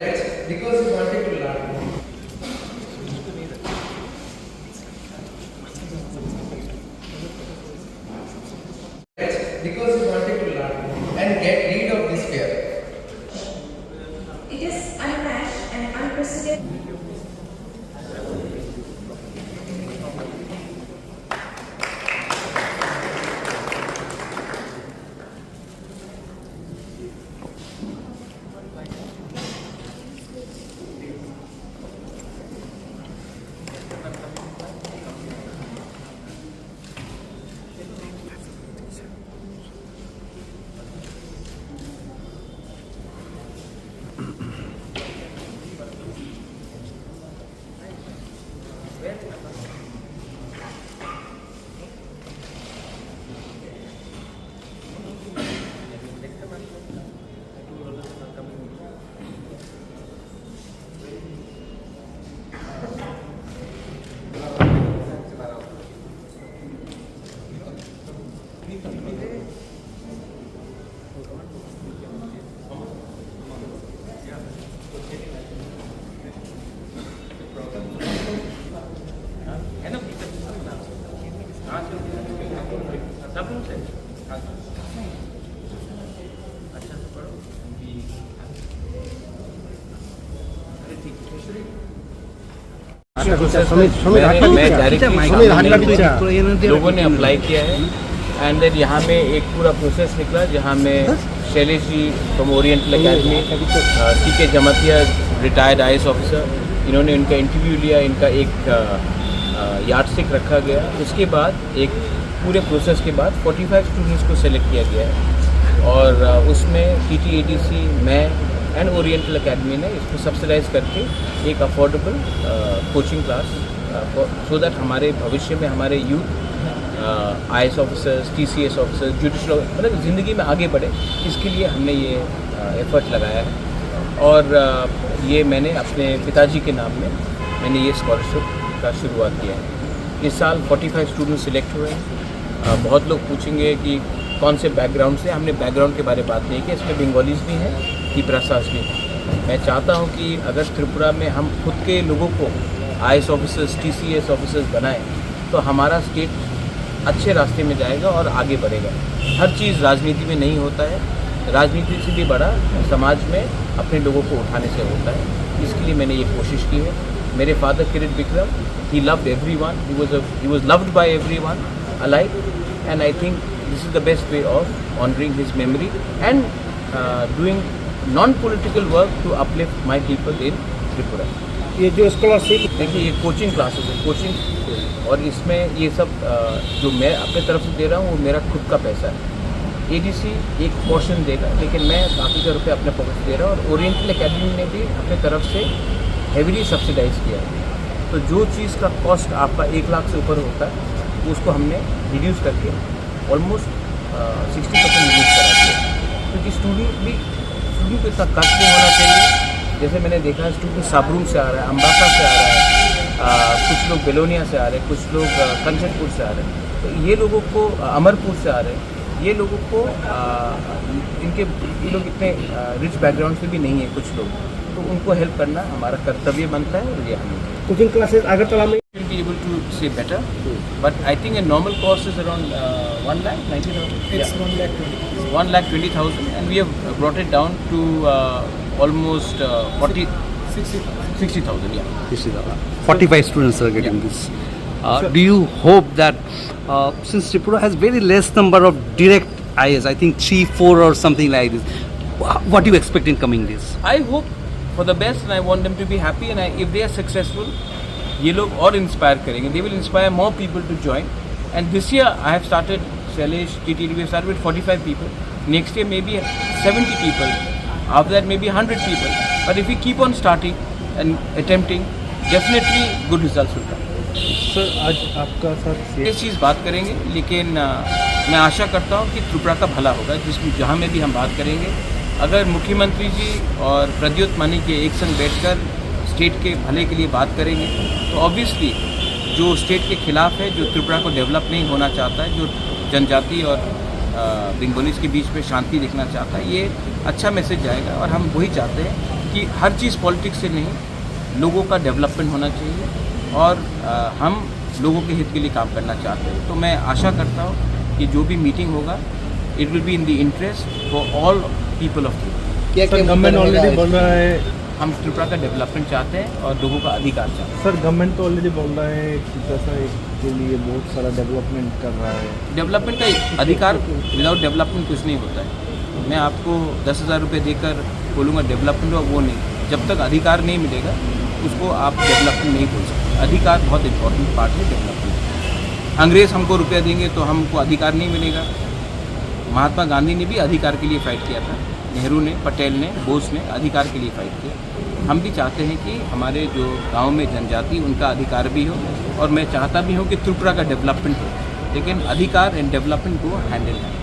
Because he wanted to learn. Because he wanted to learn and get rid of this fear. It is unmatched and unprecedented. लोगों ने apply किया है and then यहाँ में एक पूरा प्रोसेस निकला जहाँ में Shailesh ji from oriental academy, CK Jamatia retired IAS officer, इन्होंने इनका इंटरव्यू लिया, इनका एक यार्डस्टिक रखा गया। उसके बाद एक पूरे प्रोसेस के बाद 45 स्टूडेंट्स को सेलेक्ट किया गया है और उसमें TTADC, मैं एंड ओरिएंटल अकेडमी ने इसको सब्सिडाइज करके एक affordable coaching class so that हमारे भविष्य में हमारे youth IAS officers, TCS officers, judicial मतलब ज़िंदगी में आगे बढ़े, इसके लिए हमने ये एफर्ट लगाया है। और ये मैंने अपने पिताजी के नाम में मैंने ये स्कॉलरशिप का शुरुआत किया है। इस साल 45 स्टूडेंट सिलेक्ट हुए हैं। बहुत लोग पूछेंगे कि कौन से बैकग्राउंड से, हमने बैकग्राउंड के बारे में बात नहीं की, इसमें बंगालीज भी हैं, त्रिपुरासाज भी हैं। मैं चाहता हूँ कि अगर त्रिपुरा में हम खुद के लोगों को IAS ऑफिसर्स, TCS ऑफिसर्स बनाएं तो हमारा स्टेट अच्छे रास्ते में जाएगा और आगे बढ़ेगा। हर चीज़ राजनीति में नहीं होता है, राजनीति से भी बड़ा समाज में अपने लोगों को उठाने से होता है। इसके लिए मैंने ये कोशिश की है। मेरे father Kirit Bikram, he loved everyone, he was loved by everyone alike, and I think this is the best way of honouring his memory and doing nonpolitical work to uplift my people in Tripura. ये जो scholarship देखिए, ये coaching classes है, coaching, और इसमें ये सब जो मैं अपने तरफ से दे रहा हूँ वो मेरा खुद का पैसा है। ADC एक पोर्शन देगा, लेकिन मैं बाकी का रुपये अपने पॉकेट से दे रहा हूँ। और ओरिएंटल अकेडमी ने भी अपने तरफ से हेवीली सब्सिडाइज किया है। तो जो चीज़ का कॉस्ट आपका 1 लाख से ऊपर होता है उसको हमने रिड्यूस करके ऑलमोस्ट 60% रिड्यूस करा दिया, क्योंकि स्टूडेंट को इतना कष्ट नहीं होना चाहिए। जैसे मैंने देखा है, स्टूडेंट साबरूम से आ रहा है, अम्बासा से आ रहा है, कुछ लोग बेलोनिया से आ रहे हैं, कुछ लोग कंचनपुर से आ रहे हैं, तो ये लोगों को अमरपुर से आ रहे हैं, ये लोगों को ये लोग इतने रिच बैकग्राउंड से भी नहीं है कुछ लोग, तो उनको हेल्प करना हमारा कर्तव्य बनता है। और ये हम कोचिंग क्लासेस अगरतला में will be able to say better, but I think a normal cost is around 1,90,000. it's 1,20,000. 1,20,000, and we have brought it down to almost 60,000. Yeah. This is 45 students are getting this. Do you hope that since Tripura has very less number of direct IAS, I think 3, 4 or something like this, what do you expect in coming days? I hope for the best, and I want them to be happy, and if they are successful, ये लोग और inspire करेंगे. They will inspire more people to join. And this year I have started Shailesh, TTD, we have started with 45 people. Next year maybe 70 people. After that maybe 100 people. But if we keep on starting and attempting, definitely good results will come. Sir आज आपका साथ इस चीज़ बात करेंगे, लेकिन मैं आशा करता हूँ कि त्रिपुरा का भला होगा, जिसमें जहाँ में भी हम बात करेंगे, अगर मुख्यमंत्री जी और प्रद्योत मानिक्य एक संग बैठकर स्टेट के भले के लिए बात करेंगे तो ऑब्वियसली जो स्टेट के खिलाफ है, जो त्रिपुरा को डेवलप नहीं होना चाहता है, जो जनजाति और बंगालीज के बीच में शांति देखना चाहता है, ये अच्छा मैसेज जाएगा। और हम वही चाहते हैं कि कि हर चीज़ पॉलिटिक्स से नहीं, लोगों का डेवलपमेंट होना चाहिए और हम लोगों के हित के लिए काम करना चाहते हैं। तो मैं आशा करता हूँ कि जो भी मीटिंग होगा it will be in the interest for all people of Tripura. Sir government already बोल रहा है, हम त्रिपुरा का डेवलपमेंट चाहते हैं और लोगों का अधिकार चाहते हैं। सर गवर्नमेंट तो ऑलरेडी बोल रहा है कि जैसा के लिए बहुत सारा डेवलपमेंट कर रहा है। डेवलपमेंट का अधिकार, विदाउट डेवलपमेंट कुछ नहीं होता है। मैं आपको 10,000 रुपये देकर बोलूँगा डेवलपमेंट हो, वो नहीं। जब तक अधिकार नहीं मिलेगा उसको आप डेवलपमेंट नहीं बोल सकते। अधिकार बहुत इंपॉर्टेंट पार्ट है डेवलपमेंट। अंग्रेज़ हमको रुपया देंगे तो हमको अधिकार नहीं मिलेगा। महात्मा गांधी ने भी अधिकार के लिए फाइट किया था, नेहरू ने, पटेल ने, बोस ने अधिकार के लिए फाइट किया। हम भी चाहते हैं कि हमारे जो गांव में जनजाति उनका अधिकार भी हो, और मैं चाहता भी हूं कि त्रिपुरा का डेवलपमेंट हो, लेकिन अधिकार एंड डेवलपमेंट को हैंडल है।